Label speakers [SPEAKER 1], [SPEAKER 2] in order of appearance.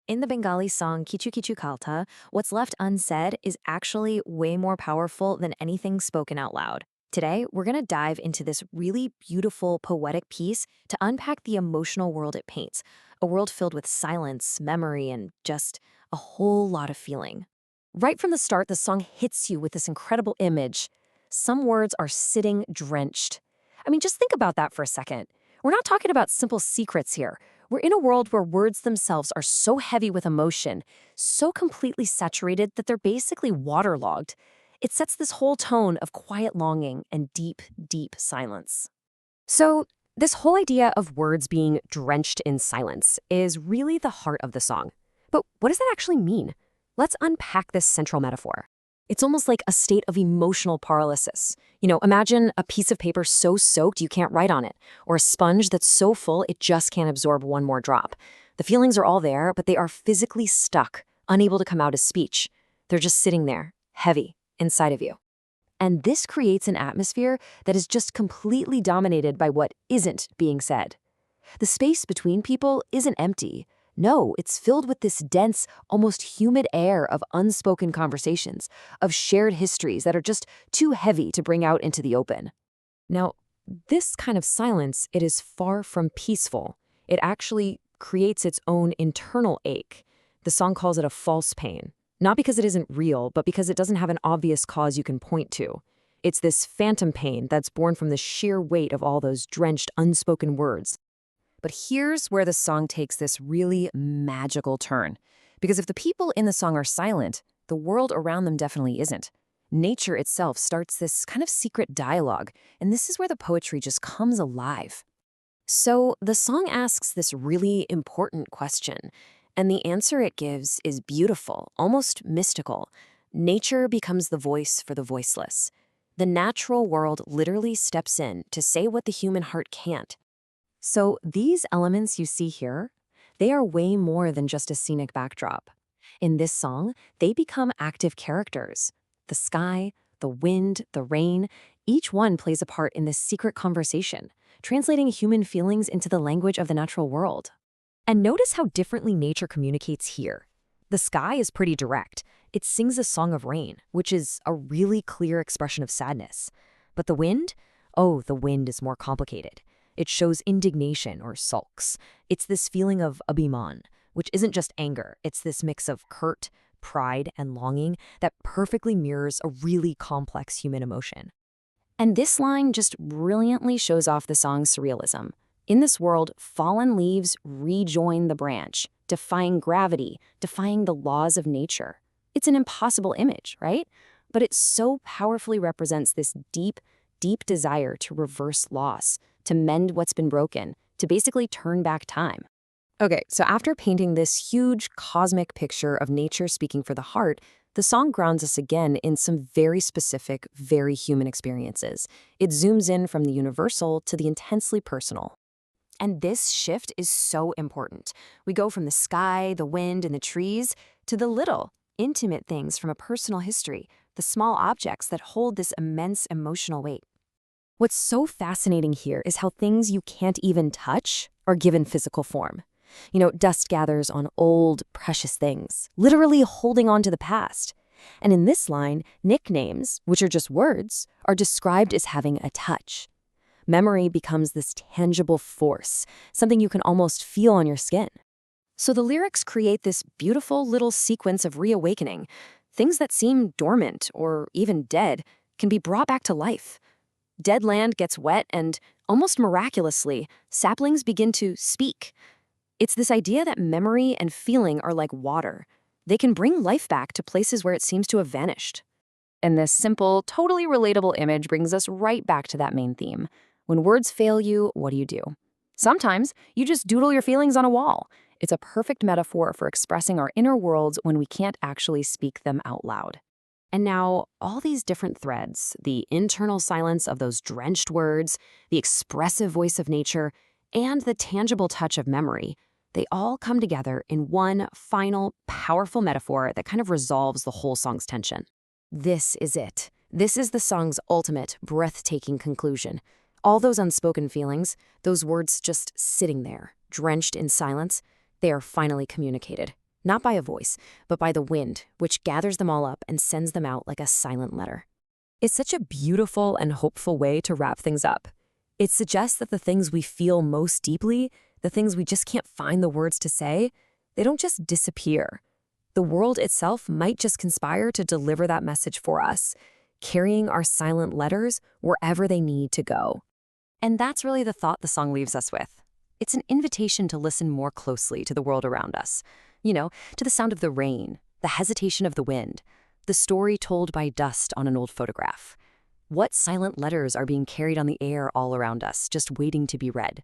[SPEAKER 1] In the Bengali song Kichu Kichu Kalta, what's left unsaid is actually way more powerful than anything spoken out loud. Today, we're going to dive into this really beautiful, poetic piece to unpack the emotional world it paints, a world filled with silence, memory, and just a whole lot of feeling.
[SPEAKER 2] Right from the start, the song hits you with this incredible image. Some words are sitting drenched. I mean, just think about that for a second. We're not talking about simple secrets here. We're in a world where words themselves are so heavy with emotion, so completely saturated that they're basically waterlogged. It sets this whole tone of quiet longing and deep, deep silence. So, this whole idea of words being drenched in silence is really the heart of the song. But what does that actually mean? Let's unpack this central metaphor. It's almost like a state of emotional paralysis. Imagine a piece of paper so soaked you can't write on it, or a sponge that's so full it just can't absorb one more drop. The feelings are all there, but they are physically stuck, unable to come out as speech. They're just sitting there, heavy, inside of you. And this creates an atmosphere that is just completely dominated by what isn't being said. The space between people isn't empty. No, it's filled with this dense, almost humid air of unspoken conversations, of shared histories that are just too heavy to bring out into the open. Now, this kind of silence, it is far from peaceful. It actually creates its own internal ache. The song calls it a false pain. Not because it isn't real, but because it doesn't have an obvious cause you can point to. It's this phantom pain that's born from the sheer weight of all those drenched, unspoken words. But here's where the song takes this really magical turn. Because if the people in the song are silent, the world around them definitely isn't. Nature itself starts this kind of secret dialogue, and this is where the poetry just comes alive. So the song asks this really important question, and the answer it gives is beautiful, almost mystical. Nature becomes the voice for the voiceless. The natural world literally steps in to say what the human heart can't. So these elements you see here, they are way more than just a scenic backdrop. In this song, they become active characters. The sky, the wind, the rain, each one plays a part in this secret conversation, translating human feelings into the language of the natural world. And notice how differently nature communicates here. The sky is pretty direct. It sings a song of rain, which is a really clear expression of sadness. But the wind? Oh, the wind is more complicated. It shows indignation or sulks. It's this feeling of abhiman, which isn't just anger. It's this mix of hurt, pride, and longing that perfectly mirrors a really complex human emotion. And this line just brilliantly shows off the song's surrealism. In this world, fallen leaves rejoin the branch, defying gravity, defying the laws of nature. It's an impossible image, right? But it so powerfully represents this deep, deep desire to reverse loss, to mend what's been broken, to basically turn back time. Okay, so after painting this huge cosmic picture of nature speaking for the heart, the song grounds us again in some very specific, very human experiences. It zooms in from the universal to the intensely personal. And this shift is so important. We go from the sky, the wind, and the trees to the little, intimate things from a personal history, the small objects that hold this immense emotional weight. What's so fascinating here is how things you can't even touch are given physical form. Dust gathers on old, precious things, literally holding on to the past. And in this line, nicknames, which are just words, are described as having a touch. Memory becomes this tangible force, something you can almost feel on your skin. So the lyrics create this beautiful little sequence of reawakening. Things that seem dormant or even dead can be brought back to life. Dead land gets wet and, almost miraculously, saplings begin to speak. It's this idea that memory and feeling are like water. They can bring life back to places where it seems to have vanished. And this simple, totally relatable image brings us right back to that main theme. When words fail you, what do? Sometimes you just doodle your feelings on a wall. It's a perfect metaphor for expressing our inner worlds when we can't actually speak them out loud. And now, all these different threads, the internal silence of those drenched words, the expressive voice of nature, and the tangible touch of memory, they all come together in one final, powerful metaphor that kind of resolves the whole song's tension. This is it. This is the song's ultimate, breathtaking conclusion. All those unspoken feelings, those words just sitting there, drenched in silence, they are finally communicated.
[SPEAKER 1] not by a voice, but by the wind, which gathers them all up and sends them out like a silent letter.
[SPEAKER 2] It's such a beautiful and hopeful way to wrap things up. It suggests that the things we feel most deeply, the things we just can't find the words to say, they don't just disappear. The world itself might just conspire to deliver that message for us, carrying our silent letters wherever they need to go. And that's really the thought the song leaves us with. It's an invitation to listen more closely to the world around us. To the sound of the rain, the hesitation of the wind, the story told by dust on an old photograph. What silent letters are being carried on the air all around us, just waiting to be read?